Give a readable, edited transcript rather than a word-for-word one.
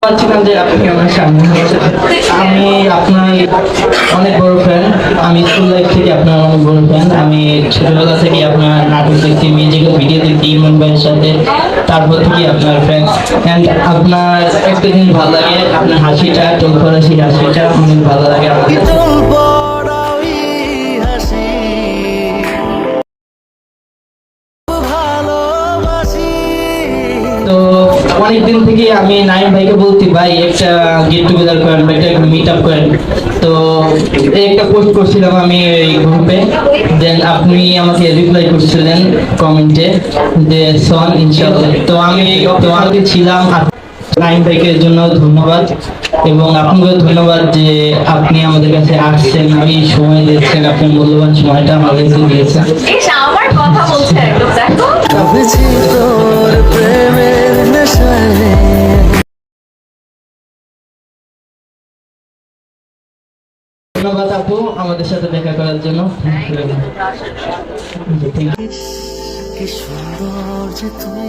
বলছিলাম যে আপনি আমার সামনে আমি আপনার অনেক বড় ফ্যান। আমি স্কুল লাইফ থেকে আপনার অনেক বড় ফ্যান। আমি ছোটবেলা থেকে আপনার নাটক দেখছি, মিউজিক্যাল ভিডিও দেখছি ইমন ভাইয়ের সাথে। তারপর থেকে আপনার ফ্যান। অ্যান্ড আপনার একটা জিনিস ভালো লাগে, আপনার হাসিটা, টোল ফরাসি হাসিটা অনেক ভালো লাগে আমাকে। তো অনেকদিন থেকে আমি নাইম ভাইকে বলছি, ভাই একটা গেট টুগেদার করেন বা একটা মিট আপ করেন। তো এই একটা পোস্ট করছিলাম আমি এই গ্রুপে, দেন আপনি আমাকে রিপ্লাই করছিলেন কমেন্টে যে সন ইনশাআল্লাহ। তো আমি তোমাকে ছিলাম। নাইম ভাইকে এর জন্য ধন্যবাদ এবং আপনাকে ধন্যবাদ যে আপনি আমাদের কাছে আসছেন, আমি সময় দিয়েছেন, আপনি মূল্যবান সময়টা আমাদেরকে দিয়েছেন। আমার কথা বলছে একদম দেখো তোর প্রেমের নেশায় ধন্যবাদ আপু আমাদের সাথে দেখা করার জন্য। কি সুন্দর যে তুই